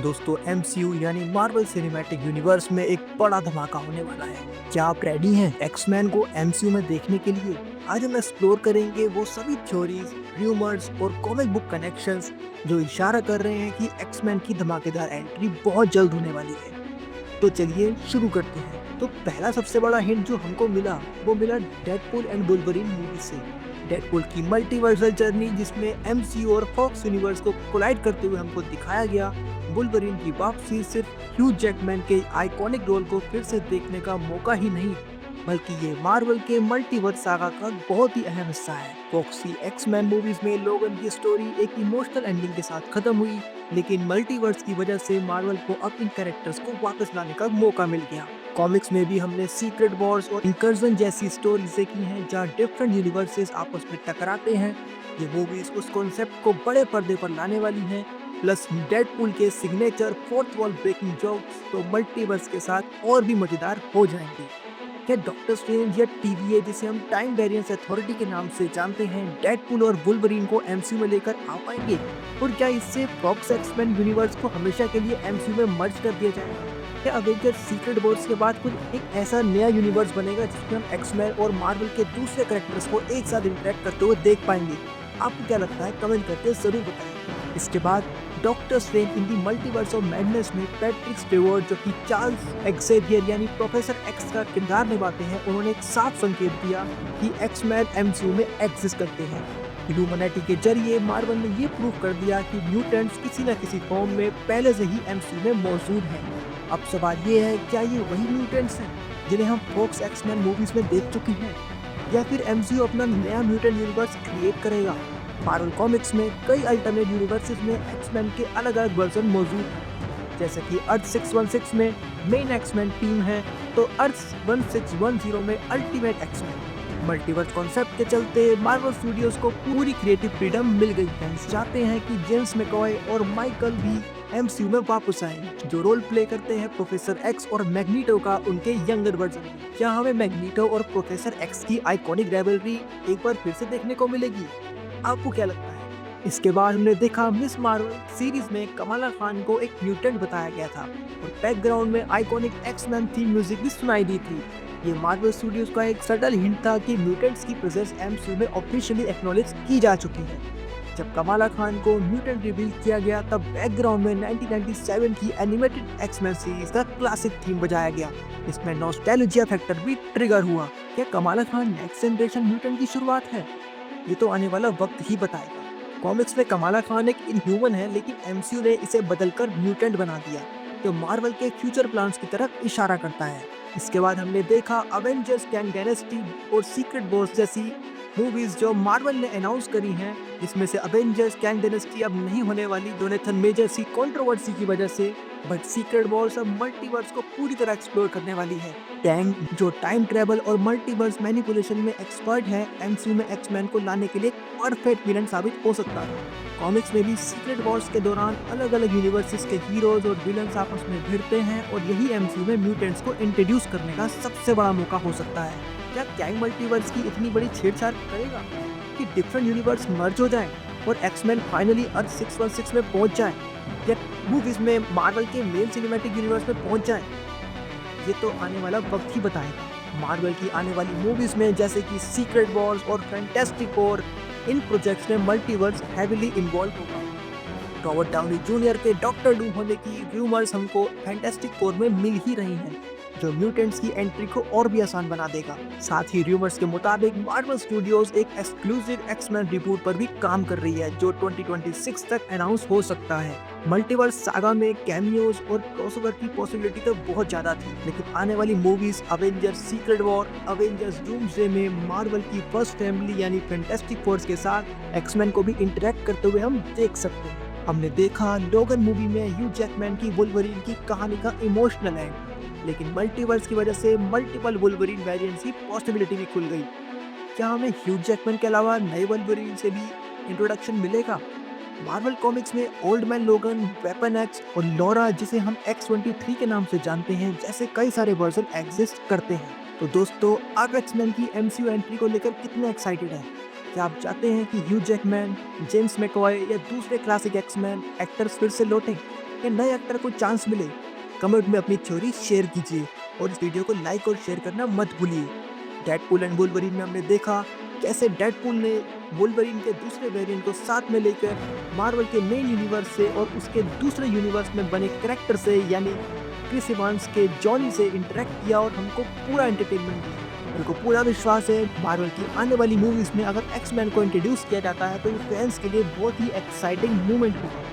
दोस्तों एमसीयू यानी Marvel cinematic universe में एक बड़ा धमाका होने वाला है। क्या आप रेडी हैं एक्समैन को एमसीयू में देखने के लिए? आज हम एक्सप्लोर करेंगे वो सभी थ्योरीज, रूमर्स और कॉमिक बुक कनेक्शंस जो इशारा कर रहे हैं कि एक्समैन की धमाकेदार एंट्री बहुत जल्द होने वाली है। तो चलिए शुरू करते हैं। तो पहला सबसे बड़ा हिंट जो हमको मिला वो मिला डेडपूल एंड वुल्वरीन मूवी से। डेडपूल की मल्टीवर्सल जर्नी जिसमें एमसीयू और फॉक्स यूनिवर्स को कोलाइड करते हुए हमको दिखाया गया। वुल्वरीन की वापसी सिर्फ ह्यू जैकमैन के आइकॉनिक रोल को फिर से देखने का मौका ही नहीं, बल्कि ये मार्वल के मल्टीवर्स सागा का बहुत ही अहम हिस्सा है। फॉक्स की एक्समैन मूवीज में लोगन की स्टोरी एक इमोशनल एंडिंग के साथ खत्म हुई, लेकिन मल्टीवर्स की वजह से मार्वल को अब इन कैरेक्टर्स को वापस लाने का मौका मिल गया। कॉमिक्स में भी हमने सीक्रेट वॉर्स और इंकर्जन जैसी स्टोरीज देखी हैं जहाँ डिफरेंट यूनिवर्सेस आपस में टकराते हैं। ये मूवीज उस कॉन्सेप्ट को बड़े पर्दे पर लाने वाली हैं। प्लस डेडपूल के signature fourth wall breaking jokes तो मल्टीवर्स के साथ और भी मजेदार हो जाएंगे। क्या डॉक्टर स्ट्रेंज या टीवीए जिसे हम टाइम वेरिएंस अथॉरिटी के नाम से जानते हैं डेडपूल और वुल्वरीन को एमसीयू में लेकर आ पाएंगे? और क्या इससे फॉक्स एक्समैन यूनिवर्स को हमेशा के लिए एमसीयू में मर्ज कर दिया जाएगा? क्या अवेंजर्स सीक्रेट वॉर्स के बाद कुछ एक ऐसा नया यूनिवर्स बनेगा जिसमें हम एक्समैन और मार्वल के दूसरे कैरेक्टर्स को एक साथ इंटरेक्ट करते हुए देख पाएंगे? आपको क्या लगता है कमेंट करके जरूर बताएं। इसके बाद doctor strange in the multiverse of madness में पैट्रिक स्टीवर्ट जो कि चार्ल्स एक्सेवियर यानी प्रोफेसर एक्स का किरदार निभाते हैं, उन्होंने एक साफ संकेत दिया कि एक्समैन एमसीयू में एग्जिस्ट करते हैं। इल्यूमिनेटी के जरिए मार्वल ने ये प्रूव कर दिया कि म्यूटेंट्स किसी न किसी फॉर्म में पहले से ही एमसीयू में मौजूद हैं। अब सवाल ये है, क्या ये वही म्यूटेंट्स हैं जिन्हें हम फॉक्स एक्समैन मूवीज में देख चुके हैं, या फिर एमसीयू अपना नया म्यूटेंट यूनिवर्स क्रिएट करेगा? मार्वल कॉमिक्स में कई अल्टरनेट यूनिवर्सेस में एक्समैन के अलग अलग वर्जन मौजूद हैं, जैसे कि अर्थ 616 में मेन एक्समैन टीम है, तो अर्थ 1610 में अल्टीमेट एक्समैन। मल्टीवर्स कॉन्सेप्ट के चलते मार्वल स्टूडियोज को पूरी क्रिएटिव फ्रीडम मिल गई। फैंस चाहते हैं कि जेम्स मैकॉय और माइकल भी एमसीयू में वापस आए, जो रोल प्ले करते हैं प्रोफेसर एक्स और मैग्नीटो का उनके यंगर वर्जन में। क्या हमें मैग्नीटो और प्रोफेसर एक्स की आइकॉनिक राइवलरी एक बार फिर से देखने को मिलेगी? आपको क्या लगता है? इसके बाद हमने देखा मिस मार्वल सीरीज में कमाला खान को एक म्यूटेंट बताया गया था और बैकग्राउंड में आइकॉनिक एक्समैन थीम म्यूजिक भी सुनाई दी थी। ये मार्वल स्टूडियोज का एक सटल हिंट था कि म्यूटेंट्स की प्रेजेंस एमसीयू में ऑफिशियली एक्नॉलेज की जा चुकी है। जब कमाला खान को म्यूटेंट रिवील किया गया तब बैकग्राउंड में 1997 की एनिमेटेड एक्समैन सीरीज का क्लासिक थीम बजाया गया। इसमें नॉस्टैल्जिया फैक्टर भी ट्रिगर हुआ। क्या Kamala Khan next generation mutant की शुरुआत है? ये तो आने वाला वक्त ही बताएगा। कॉमिक्स में कमाला खान एक इनह्यूमन है, लेकिन एमसीयू ने इसे बदलकर म्यूटेंट बना दिया, जो मार्वल के फ्यूचर प्लान्स की तरफ इशारा करता है। इसके बाद हमने देखा अवेंजर्स कैंग डायनेस्टी और सीक्रेट वॉर्स जैसी मूवीज जो मार्वल ने अनाउंस करी हैं, जिसमें से अवेंजर्स कैंग डायनेस्टी अब नहीं होने वाली डोनेथन मेजर्स की कंट्रोवर्सी की वजह से, बट सीक्रेट वॉर्स अब मल्टीवर्स को पूरी तरह एक्सप्लोर करने वाली है। कैंग जो टाइम ट्रेवल और मल्टीवर्स मैनिपुलेशन में एक्सपर्ट है, एमसीयू में एक्समैन को लाने के लिए परफेक्ट विलन साबित हो सकता है। कॉमिक्स में भी सीक्रेट वॉर्स के दौरान अलग अलग यूनिवर्सेस के हीरोज और विलन्स आपस में भिड़ते हैं और यही एमसीयू में म्यूटेंट्स को इंट्रोड्यूस करने का सबसे बड़ा मौका हो सकता है। क्या कैंग मल्टीवर्स की इतनी बड़ी छेड़छाड़ करेगा कि डिफरेंट यूनिवर्स मर्ज हो जाएं और एक्समैन फाइनली अर्थ 616 में पहुंच जाएं, या मूवीज में मार्वल के मेन सिनेमैटिक यूनिवर्स में पहुंच जाएं? ये तो आने वाला वक्त ही बताएगा। मार्वल की आने वाली मूवीज में जैसे कि सीक्रेट वॉर्स और फैंटास्टिक फोर, इन प्रोजेक्ट्स में मल्टीवर्स हैवीली इन्वॉल्व होगा। रॉबर्ट डाउनी जूनियर के डॉक्टर डूम होने की रूमर्स हमको फैंटास्टिक फोर में मिल ही रही हैं, जो म्यूटेंट्स की एंट्री को और भी आसान बना देगा। साथ ही रूमर्स के मुताबिक मार्वल स्टूडियोज एक एक्सक्लूसिव एक्समैन रिबूट पर भी काम कर रही है, जो 2026 तक अनाउंस हो सकता है। मल्टीवर्स सागा में कैमियोज और क्रॉसओवर की पॉसिबिलिटी तो बहुत ज्यादा थी, लेकिन आने वाली movies Avengers secret war, Avengers doomsday में मार्वल की फर्स्ट फैमिली यानी फैंटास्टिक फोर्स के साथ एक्समैन को भी इंटरेक्ट करते हुए हम देख सकते हैं। हमने देखा लोगन मूवी में ह्यू जैकमैन की वुल्वरीन की कहानी का इमोशनल एंड, लेकिन मल्टीवर्स की वजह से मल्टीपल वुल्वरीन वेरिएंट्स की पॉसिबिलिटी भी खुल गई। क्या हमें ह्यू जैकमैन के अलावा नए वुल्वरीन से भी इंट्रोडक्शन मिलेगा? मार्वल कॉमिक्स में ओल्ड मैन लोगन, वेपन एक्स और लॉरा जिसे हम X-23 के नाम से जानते हैं जैसे कई सारे वर्जन एग्जिस्ट करते हैं। तो दोस्तों, आप एक्समैन की एमसीयू एंट्री को लेकर कितने एक्साइटेड हैं? क्या आप चाहते हैं कि ह्यू जैकमैन, जेम्स मैकॉय या दूसरे क्लासिक एक्समैन एक्टर्स फिर से लौटें? या नए एक्टर को चांस मिले? कमेंट में अपनी थ्योरी शेयर कीजिए और इस वीडियो को लाइक और शेयर करना मत भूलिए। डेडपूल एंड वुल्वरीन में हमने देखा कैसे डेडपूल ने वुल्वरीन के दूसरे वेरिएंट को साथ में लेकर मार्वल के मेन यूनिवर्स से और उसके दूसरे यूनिवर्स में बने कैरेक्टर से यानी क्रिस इवांस के जॉनी से इंटरेक्ट किया और हमको पूरा एंटरटेनमेंट दिया। मेरे को पूरा विश्वास है मार्वल की आने वाली मूवीज में अगर एक्समैन को इंट्रोड्यूस किया जाता है तो ये फैंस के लिए बहुत ही एक्साइटिंग मूवमेंट होगा।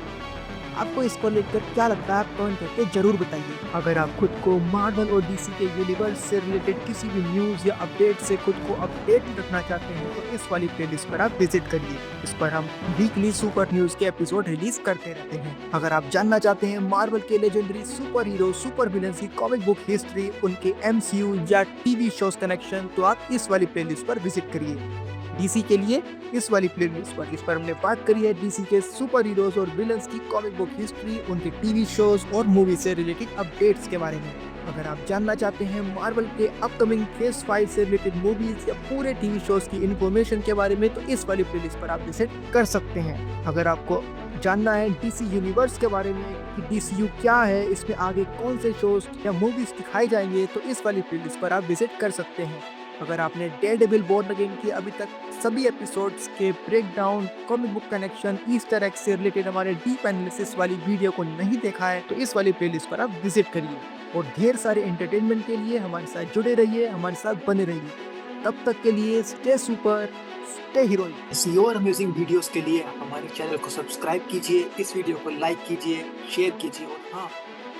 आपको इसको लेकर क्या लगता है आप कमेंट करके जरूर बताइए। अगर आप खुद को मार्वल और डीसी के यूनिवर्स से रिलेटेड किसी भी न्यूज़ या अपडेट से खुद को अपडेट रखना चाहते हैं तो इस वाली प्लेलिस्ट पर आप विजिट करिए। इस पर हम वीकली सुपर न्यूज़ के एपिसोड रिलीज करते रहते हैं। अगर आप जानना चाहते हैं मार्वल के legendary super hero super villains की कॉमिक बुक हिस्ट्री, उनके एमसीयू या टीवी शोज कनेक्शन, तो आप इस वाली प्लेलिस्ट पर विजिट करिए। डीसी के लिए इस वाली प्लेलिस्ट पर हमने बात करी है डीसी के सुपर हीरोज और विलन्स की कॉमिक बुक हिस्ट्री, उनके टीवी शोज और मूवी से रिलेटेड अपडेट्स के बारे में। अगर आप जानना चाहते हैं मार्वल के अपकमिंग फेज 5 से रिलेटेड मूवीज या पूरे टीवी शोज की इंफॉर्मेशन के बारे में तो इस वाली प्लेलिस्ट पर आप विजिट कर सकते हैं। अगर आपको जानना है डीसी यूनिवर्स के बारे में कि डीसीयू क्या है, इसमें आगे कौन से शोज या मूवीज दिखाई जाएंगे तो इस वाली प्लेलिस्ट पर आप विजिट कर सकते हैं। अगर आपने डेयरडेविल बॉर्न अगेन की अभी तक सभी एपिसोड्स के breakdown, comic book connection, Easter egg से रिलेटेड हमारे डीप एनालिसिस वाली वीडियो को नहीं देखा है तो इस वाली प्लेलिस्ट पर आप विजिट करिए और ढेर सारे एंटरटेनमेंट के लिए हमारे साथ जुड़े रहिए, हमारे साथ बने रहिए। तब तक के लिए स्टे सुपर, स्टे हीरोइक। ऐसी और अमेजिंग वीडियोस के लिए हमारे चैनल को सब्सक्राइब कीजिए, इस वीडियो को लाइक कीजिए, शेयर कीजिए और हाँ,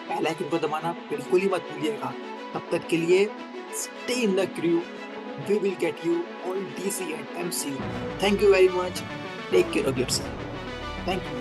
बेल आइकन को दबाना बिल्कुल ही मत भूलिएगा। तब तक के लिए stay in the crew. We will get you all DC and MCU. Thank you very much. Take care of yourself. Thank you.